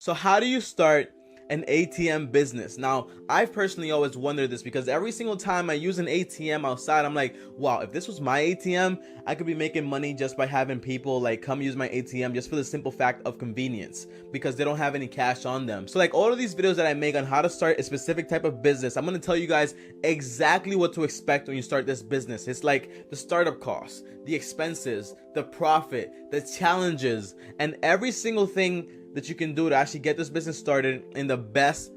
So how do you start an ATM business? Now, I've personally always wondered this because every single time I use an ATM outside, I'm like, wow, if this was my ATM, I could be making money just by having people like come use my ATM just for the simple fact of convenience because they don't have any cash on them. So like all of these videos that I make on how to start a specific type of business, I'm going to tell you guys exactly what to expect when you start this business. It's like the startup costs, the expenses, the profit, the challenges, and every single thing that you can do to actually get this business started in the best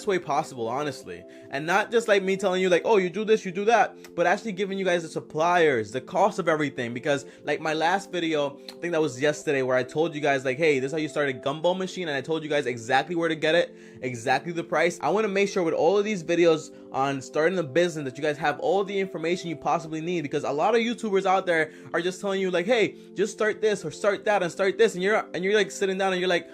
way possible, honestly. And not just like me telling you like, oh, you do this, you do that, but actually giving you guys the suppliers, the cost of everything. Because like my last video, I think that was yesterday, where I told you guys like, hey, this is how you start a gumball machine, and I told you guys exactly where to get it, exactly the price. I want to make sure with all of these videos on starting a business that you guys have all the information you possibly need, because a lot of YouTubers out there are just telling you like, hey, just start this or start that and start this, and you're like sitting down and you're like,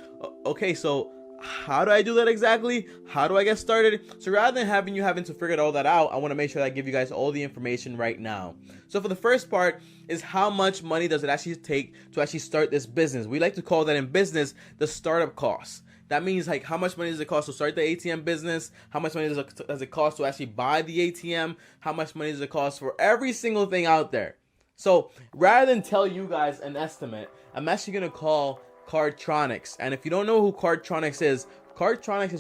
okay, so how do I do that exactly? How do I get started? So rather than having to figure all that out, I want to make sure that I give you guys all the information right now. So for the first part is how much money does it actually take to actually start this business? We like to call that in business the startup costs. That means like how much money does it cost to start the ATM business? How much money does it cost to actually buy the ATM? How much money does it cost for every single thing out there? So rather than tell you guys an estimate, I'm actually going to call Cardtronics. And if you don't know who Cardtronics is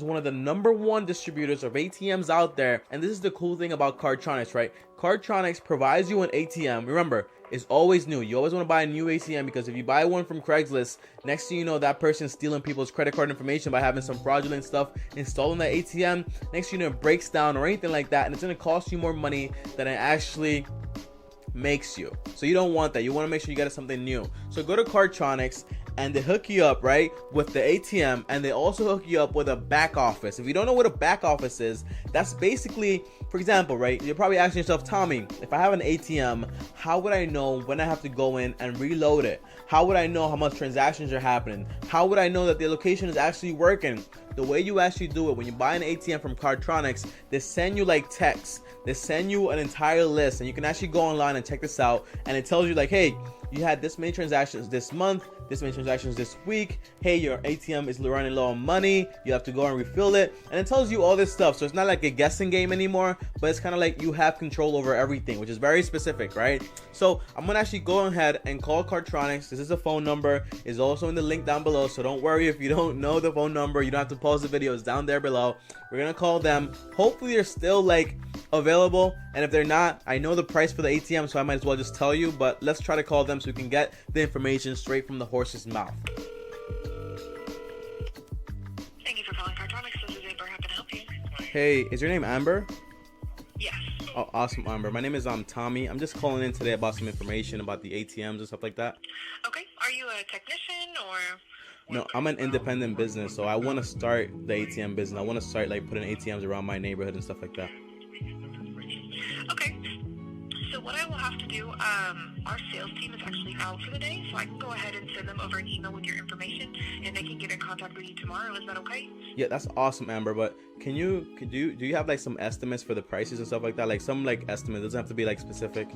one of the #1 distributors of ATMs out there. And this is the cool thing about Cardtronics, right? Cardtronics provides you an ATM. Remember, it's always new. You always want to buy a new ATM, because if you buy one from Craigslist, next thing you know, that person's stealing people's credit card information by having some fraudulent stuff installed in that ATM. Next thing you know, it breaks down or anything like that, and it's going to cost you more money than it actually makes you. So you don't want that. You want to make sure you get something new. So go to Cardtronics, and they hook you up, right, with the ATM, and they also hook you up with a back office. If you don't know what a back office is, that's basically, for example, right, you're probably asking yourself, Tommy, if I have an ATM, how would I know when I have to go in and reload it? How would I know how much transactions are happening? How would I know that the location is actually working? The way you actually do it, when you buy an ATM from Cardtronics, they send you like text. They send you an entire list, and you can actually go online and check this out, and it tells you like, hey, you had this many transactions this month, this many transactions this week. Hey, your ATM is running low on money. You have to go and refill it. And it tells you all this stuff. So it's not like a guessing game anymore, but it's kind of like you have control over everything, which is very specific, right? So I'm going to actually go ahead and call Cardtronics. This is a phone number. It's also in the link down below. So don't worry if you don't know the phone number. You don't have to pause the video. It's down there below. We're going to call them. Hopefully they're still like available, and if they're not, I know the price for the ATM, so I might as well just tell you, but let's try to call them so we can get the information straight from the horse's mouth. Thank you for calling Cardtronics. This is Amber. How can I help you? Hey, is your name Amber? Yes. Oh, awesome, Amber. My name is Tommy. I'm just calling in today about some information about the ATMs and stuff like that. Okay. Are you a technician or? No, I'm an independent business, so I want to start the ATM business. I want to start like putting ATMs around my neighborhood and stuff like that. Okay. So what I will have to do, our sales team is actually out for the day, so I can go ahead and send them over an email with your information, and they can get in contact with you tomorrow. Is that okay? Yeah, that's awesome, Amber. But do you have like some estimates for the prices and stuff like that? Like some like estimates. It doesn't have to be like specific.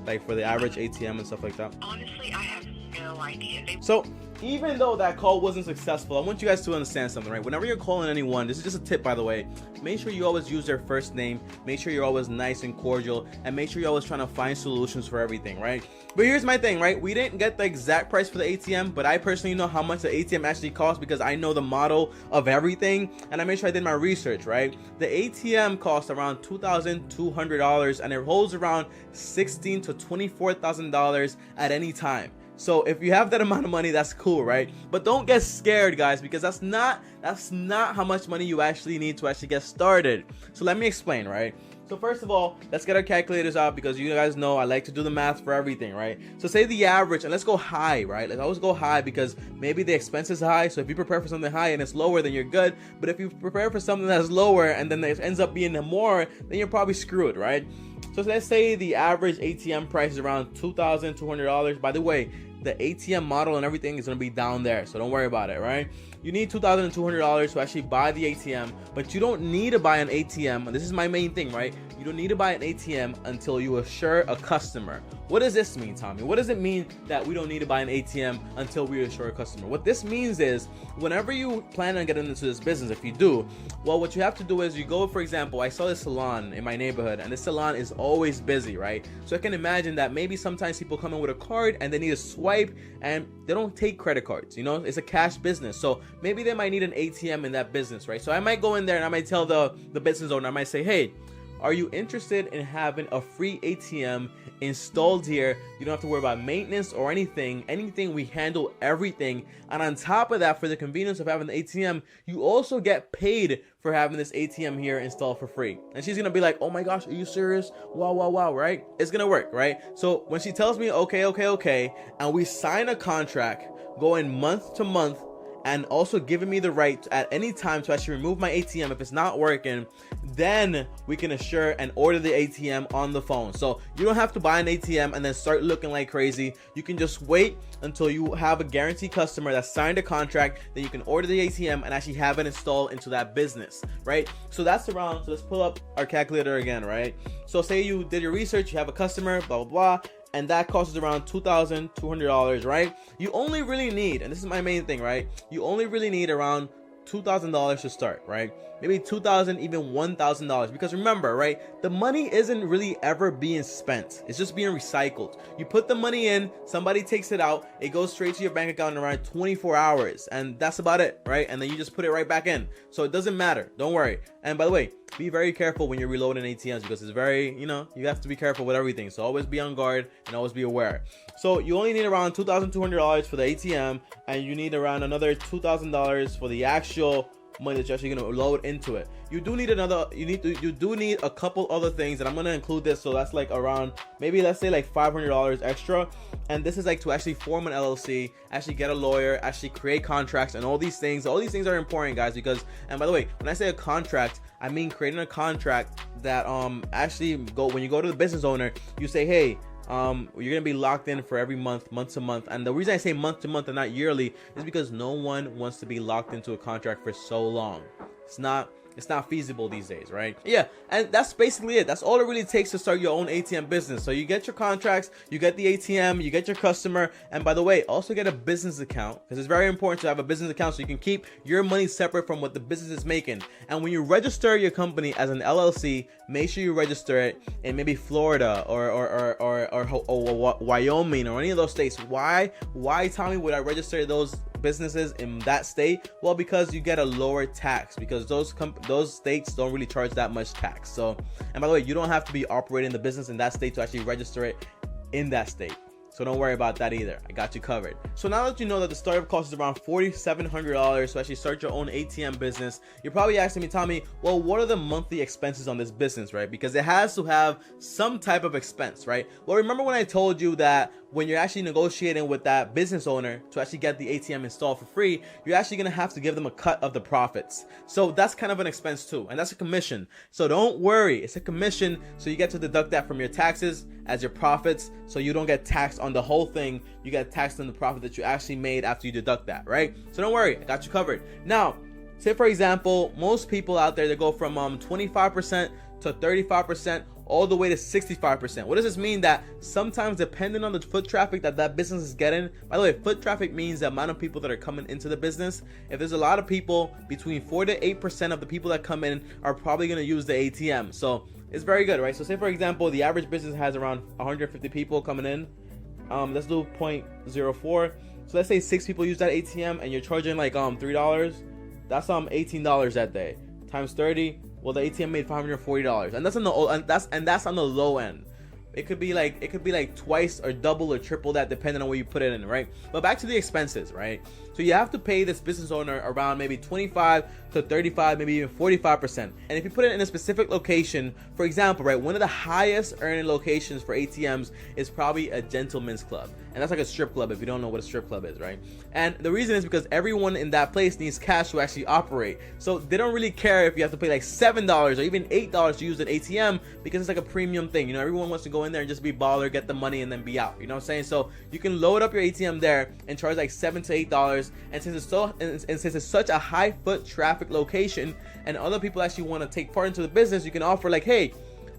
Like for the average ATM and stuff like that. Honestly, I have no idea. So even though that call wasn't successful, I want you guys to understand something, right? Whenever you're calling anyone, this is just a tip, by the way, make sure you always use their first name, make sure you're always nice and cordial, and make sure you're always trying to find solutions for everything, right? But here's my thing, right? We didn't get the exact price for the ATM, but I personally know how much the ATM actually costs because I know the model of everything, and I made sure I did my research, right? The ATM costs around $2,200, and it holds around $16,000 to $24,000 at any time. So if you have that amount of money, that's cool, right? But don't get scared, guys, because that's not how much money you actually need to actually get started. So let me explain, right? So first of all, let's get our calculators out, because you guys know I like to do the math for everything, right? So say the average, and let's go high, right? Let's always go high, because maybe the expense is high. So if you prepare for something high and it's lower, then you're good. But if you prepare for something that's lower and then it ends up being more, then you're probably screwed, right? So let's say the average ATM price is around $2,200. By the way, the ATM model and everything is going to be down there, so don't worry about it, right? You need $2,200 to actually buy the ATM, but you don't need to buy an ATM, and this is my main thing, right? You don't need to buy an ATM until you assure a customer. What does this mean, Tommy? What does it mean that we don't need to buy an ATM until we assure a customer? What this means is, whenever you plan on getting into this business, if you do, well, what you have to do is you go, for example, I saw this salon in my neighborhood, and this salon is always busy, right? So I can imagine that maybe sometimes people come in with a card and they need a swipe, and they don't take credit cards, you know? It's a cash business, so maybe they might need an ATM in that business, right? So I might go in there and I might tell the business owner, I might say, hey, are you interested in having a free ATM installed here? You don't have to worry about maintenance or anything. We handle everything. And on top of that, for the convenience of having the ATM, you also get paid for having this ATM here installed for free. And she's gonna be like, oh my gosh, are you serious? Wow, right? It's gonna work, right? So when she tells me, okay, and we sign a contract going month to month, and also giving me the right at any time to actually remove my ATM if it's not working, then we can assure and order the ATM on the phone. So you don't have to buy an ATM and then start looking like crazy. You can just wait until you have a guaranteed customer that signed a contract, then you can order the ATM and actually have it installed into that business, right? So that's around, so let's pull up our calculator again, right? So say you did your research, you have a customer, blah, blah, blah, and that costs around $2,200, right? You only really need, and this is my main thing, right? You only really need around $2,000 to start, right? Maybe $2,000, even $1,000, because remember, right? The money isn't really ever being spent. It's just being recycled. You put the money in, somebody takes it out, it goes straight to your bank account in around 24 hours, and that's about it, right? And then you just put it right back in. So it doesn't matter. Don't worry. And by the way, be very careful when you're reloading ATMs, because it's very, you have to be careful with everything. So always be on guard and always be aware. So you only need around $2,200 for the ATM, and you need around another $2,000 for the actual money that you're actually going to load into it. You do need a couple other things, and I'm going to include this. So that's like around, maybe let's say like $500 extra. And this is like to actually form an LLC, actually get a lawyer, actually create contracts, and all these things are important, guys, because, and by the way, when I say a contract, I mean creating a contract that actually when you go to the business owner, you say, hey, you're gonna be locked in for every month to month. And the reason I say month to month and not yearly is because no one wants to be locked into a contract for so long. It's not feasible these days, right? Yeah, and that's basically it. That's all it really takes to start your own ATM business. So you get your contracts, you get the ATM, you get your customer, and by the way, also get a business account, because it's very important to have a business account so you can keep your money separate from what the business is making. And when you register your company as an LLC, make sure you register it in maybe Florida or Wyoming or any of those states. Why, Tommy, would I register those businesses in that state? Well, because you get a lower tax, because those states don't really charge that much tax. So, and by the way, you don't have to be operating the business in that state to actually register it in that state. So don't worry about that either. I got you covered. So now that you know that the startup cost is around $4,700 to actually start your own ATM business, you're probably asking me, Tommy, well, what are the monthly expenses on this business, right? Because it has to have some type of expense, right? Well, remember when I told you that when you're actually negotiating with that business owner to actually get the ATM installed for free, you're actually going to have to give them a cut of the profits. So that's kind of an expense too, and that's a commission. So don't worry, it's a commission, so you get to deduct that from your taxes as your profits, so you don't get taxed on the whole thing. You get taxed on the profit that you actually made after you deduct that, right? So don't worry, I got you covered. Now, say for example, most people out there, they go from 25% to 35%, all the way to 65%. What does this mean? That sometimes, depending on the foot traffic that business is getting, by the way, foot traffic means the amount of people that are coming into the business. If there's a lot of people, between 4 to 8% of the people that come in are probably going to use the ATM. So it's very good, right? So say for example, the average business has around 150 people coming in. Let's do 0.04. So let's say 6 people use that ATM, and you're charging like $3. That's $18 that day times 30. Well, the ATM made $540, and that's on the low end. It could be like twice or double or triple that, depending on where you put it in, right? But back to the expenses, right? So you have to pay this business owner around maybe 25 to 35, maybe even 45%. And if you put it in a specific location, for example, right, one of the highest earning locations for ATMs is probably a gentleman's club. And that's like a strip club if you don't know what a strip club is, right? And the reason is because everyone in that place needs cash to actually operate. So they don't really care if you have to pay like $7 or even $8 to use an ATM, because it's like a premium thing. You know, everyone wants to go in there and just be baller, get the money, and then be out. You know what I'm saying? So you can load up your ATM there and charge like $7 to $8. And since it's such a high foot traffic location and other people actually want to take part into the business, you can offer like, hey,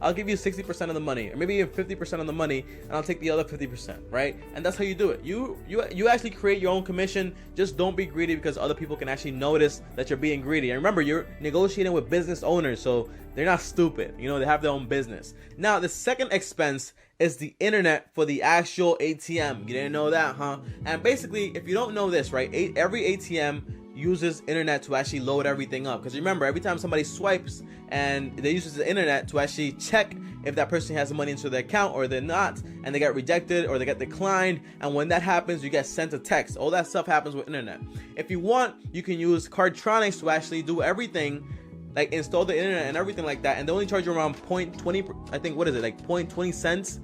I'll give you 60% of the money, or maybe even 50% of the money, and I'll take the other 50%, right? And that's how you do it. You actually create your own commission. Just don't be greedy, because other people can actually notice that you're being greedy. And remember, you're negotiating with business owners, so they're not stupid. You know, they have their own business. Now, the second expense is the internet for the actual ATM. You didn't know that, huh? And basically, if you don't know this, right, every ATM uses internet to actually load everything up. Because remember, every time somebody swipes, and they use the internet to actually check if that person has the money into their account or they're not, and they get rejected or they get declined. And when that happens, you get sent a text. All that stuff happens with internet. If you want, you can use Cardtronics to actually do everything, like install the internet and everything like that. And they only charge you around 0.20, I think, what is it, like 0.20 cents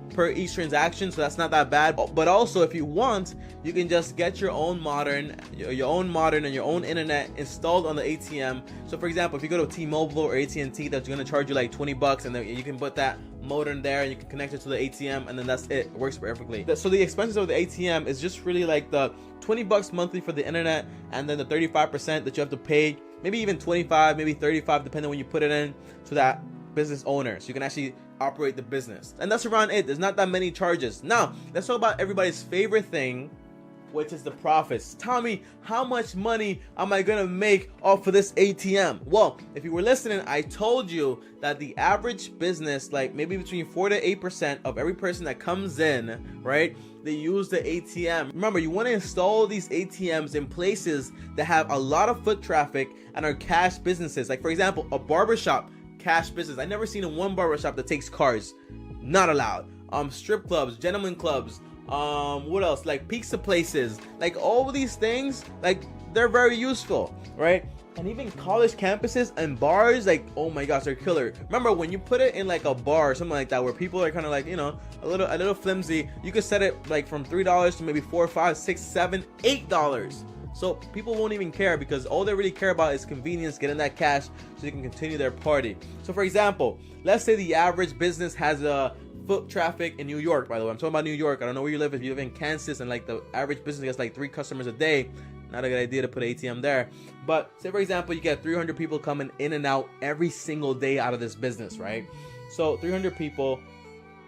per each transaction, so that's not that bad. But also, if you want, you can just get your own modern and your own internet installed on the ATM. So for example, if you go to T-Mobile or AT&T, that's going to charge you like $20, and then you can put that modem there and you can connect it to the ATM, and then that's it. It works perfectly. So the expenses of the ATM is just really like the $20 monthly for the internet, and then the 35% that you have to pay, maybe even 25, maybe 35, depending on when you put it in, to that business owner, so you can actually operate the business. And that's around it. There's not that many charges. Now let's talk about everybody's favorite thing, which is the profits. Tommy, how much money am I gonna make off of this ATM? Well, if you were listening, I told you that the average business, like maybe between 4 to 8% of every person that comes in, right, they use the ATM. Remember, you want to install these ATMs in places that have a lot of foot traffic and are cash businesses. Like for example, a barbershop, cash business. I never seen one barbershop that takes cards. Not allowed. Strip clubs, gentlemen clubs, what else, like pizza places, like all of these things, like they're very useful, right? And even college campuses and bars, like, oh my gosh, they're killer. Remember, when you put it in like a bar or something like that, where people are kind of like, you know, a little flimsy, you could set it like from $3 to maybe $4, $5, $6, $7, $8. So people won't even care, because all they really care about is convenience, getting that cash so they can continue their party. So for example, let's say the average business has a foot traffic in New York. By the way, I'm talking about New York. I don't know where you live. If you live in Kansas and like the average business gets like 3 customers a day, not a good idea to put an ATM there. But say for example, you get 300 people coming in and out every single day out of this business, right? So 300 people.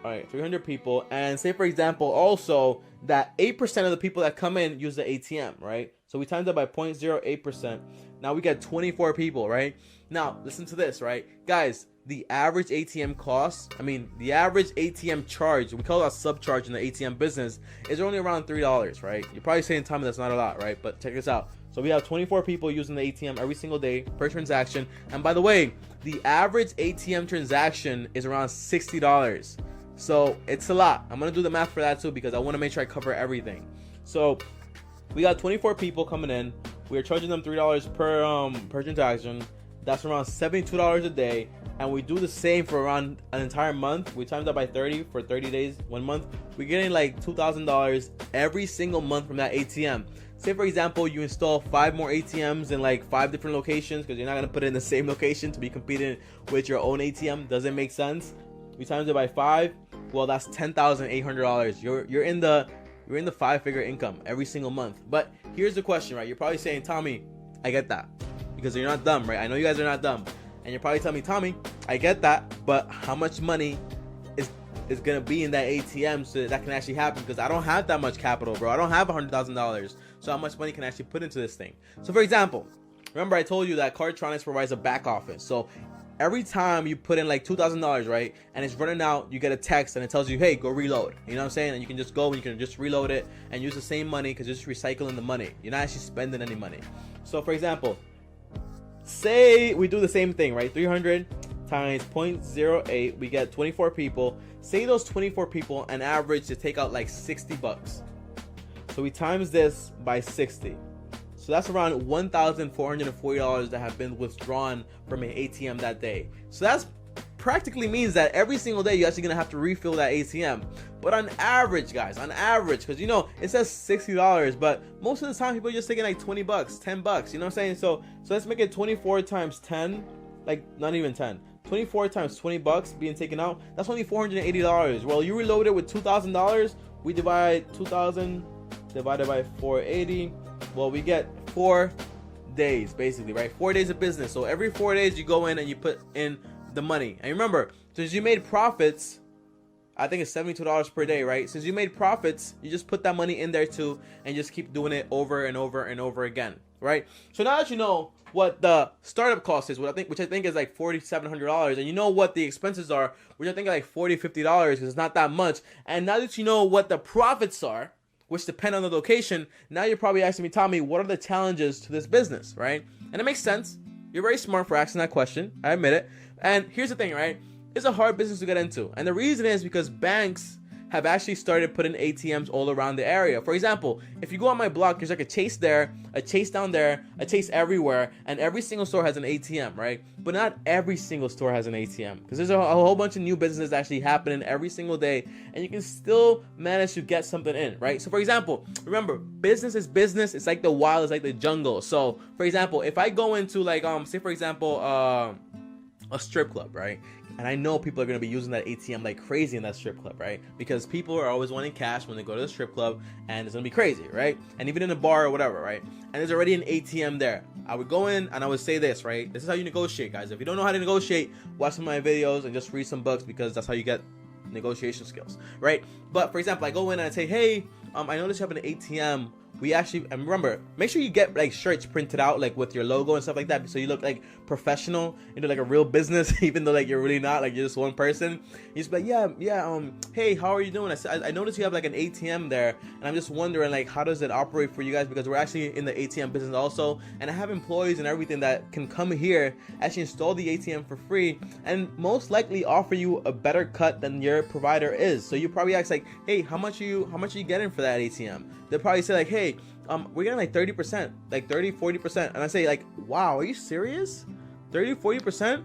All right, 300 people, and say for example also that 8% of the people that come in use the ATM, right? So we times that by 0.08%. Now we get 24 people, right? Now listen to this, right, guys? The average ATM cost, the average ATM charge, we call it a subcharge in the ATM business, is only around $3, right? You're probably saying, Tommy, that's not a lot, right? But check this out. So we have 24 people using the ATM every single day per transaction. And by the way, the average ATM transaction is around $60. So it's a lot. I'm gonna do the math for that too, because I want to make sure I cover everything. So we got 24 people coming in. We are charging them $3 per transaction. That's around $72 a day. And we do the same for around an entire month. We times that by 30 for 30 days, 1 month. We're getting like $2,000 every single month from that ATM. Say for example, you install 5 more ATMs in like 5 different locations, because you're not gonna put it in the same location to be competing with your own ATM. Doesn't make sense. We times it by 5. Well, that's $10,800. You're in the 5-figure income every single month. But here's the question, right? You're probably saying, Tommy, I get that, because you're not dumb, right? I know you guys are not dumb. And you're probably telling me, Tommy, I get that, but how much money is gonna be in that ATM so that can actually happen? Because I don't have that much capital, bro. I don't have $100,000. So how much money can I actually put into this thing? So for example, remember I told you that Cardtronics provides a back office. So every time you put in like $2,000, right, and it's running out, you get a text and it tells you, hey, go reload. You know what I'm saying? And you can just go and you can just reload it and use the same money, because you're just recycling the money. You're not actually spending any money. So for example, say we do the same thing, right? 300 times 0.08, we get 24 people. Say those 24 people an average to take out like $60. So we times this by 60. So that's around $1,440 that have been withdrawn from an ATM that day. So that's practically means that every single day you're actually gonna have to refill that ATM. But on average, guys, because you know it says $60, but most of the time people are just taking like 20 bucks, 10 bucks, you know what I'm saying? So let's make it 24 times 10, like not even 10. 24 times 20 bucks being taken out, that's only $480. Well, you reload it with $2,000, we divide 2,000 divided by 480, well, we get 4 days basically, right? 4 days of business. So every 4 days you go in and you put in the money. And remember, since you made profits, I think it's $72 per day, right? Since you made profits, you just put that money in there too and just keep doing it over and over and over again, right? So now that you know what the startup cost is, which I think is like $4,700, and you know what the expenses are, which I think are like $40, $50 because it's not that much, and now that you know what the profits are, which depend on the location, now you're probably asking me, Tommy, what are the challenges to this business, right? And it makes sense. You're very smart for asking that question. I admit it. And here's the thing, right? It's a hard business to get into. And the reason is because banks have actually started putting ATMs all around the area. For example, if you go on my block, there's like a Chase there, a Chase down there, a Chase everywhere, and every single store has an ATM, right? But not every single store has an ATM because there's a whole bunch of new businesses actually happening every single day, and you can still manage to get something in, right? So for example, remember, business is business. It's like the wild, it's like the jungle. So for example, if I go into like, say for example, a strip club, right? And I know people are going to be using that ATM like crazy in that strip club, right? Because people are always wanting cash when they go to the strip club, and it's going to be crazy, right? And even in a bar or whatever, right? And there's already an ATM there. I would go in and I would say this, right? This is how you negotiate, guys. If you don't know how to negotiate, watch some of my videos and just read some books, because that's how you get negotiation skills, right? But for example, I go in and I say, hey, I noticed you have an ATM. We actually, and remember, make sure you get like shirts printed out like with your logo and stuff like that, so you look like professional, into like a real business, even though like you're really not, like you're just one person. You just be like, yeah, hey, how are you doing? I noticed you have like an ATM there, and I'm just wondering like how does it operate for you guys, because we're actually in the ATM business also, and I have employees and everything that can come here, actually install the ATM for free, and most likely offer you a better cut than your provider is. So you probably ask like, hey, how much are you getting for that ATM? They'll probably say like, hey, we're getting like 30%, like 30-40%. And I say like, wow, are you serious? 30-40%?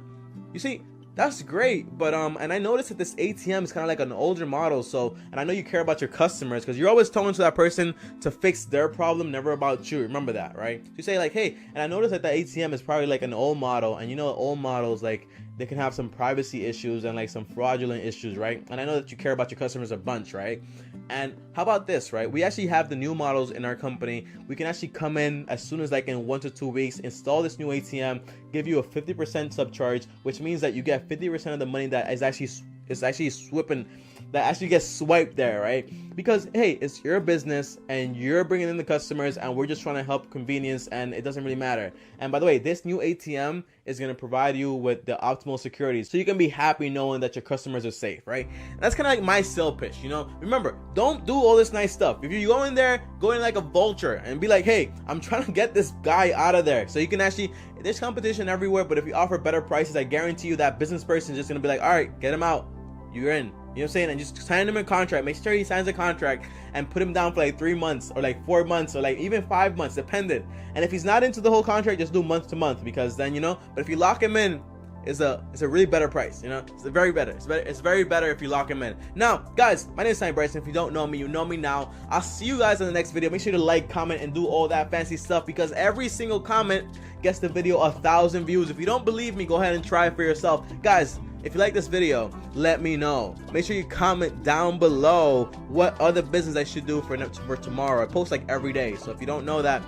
You see, that's great. But and I noticed that this ATM is kind of like an older model. So, and I know you care about your customers, because you're always talking to that person to fix their problem, never about you. Remember that, right? So you say like, hey, and I noticed that the ATM is probably like an old model, and you know, old models, like they can have some privacy issues and like some fraudulent issues, right? And I know that you care about your customers a bunch, right? And how about this, right? We actually have the new models in our company. We can actually come in as soon as like in 1 to 2 weeks, install this new ATM, give you a 50% subcharge, which means that you get 50% of the money that is actually that actually gets swiped there, right? Because hey, it's your business and you're bringing in the customers, and we're just trying to help convenience, and it doesn't really matter. And by the way, this new ATM is going to provide you with the optimal security, so you can be happy knowing that your customers are safe, right? And that's kind of like my sale pitch, you know? Remember, don't do all this nice stuff. If you go in there, go in like a vulture and be like, hey, I'm trying to get this guy out of there. So you can actually, there's competition everywhere, but if you offer better prices, I guarantee you that business person is just going to be like, all right, get him out. You're in. You know what I'm saying? And just sign him a contract. Make sure he signs a contract and put him down for like 3 months or like 4 months or like even 5 months, dependent. And if he's not into the whole contract, just do month to month, because then, you know, but if you lock him in, it's a really better price, you know? It's very better. It's very better if you lock him in. Now, guys, my name is Simon Bryson. If you don't know me, you know me now. I'll see you guys in the next video. Make sure to like, comment, and do all that fancy stuff, because every single comment gets the video 1,000 views. If you don't believe me, go ahead and try it for yourself. Guys, if you like this video, let me know. Make sure you comment down below what other business I should do for tomorrow. I post like every day, so if you don't know that,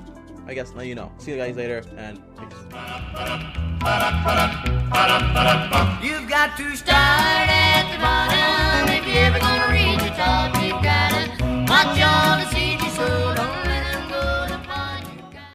I guess now you know. See you guys later, and peace. You've got to start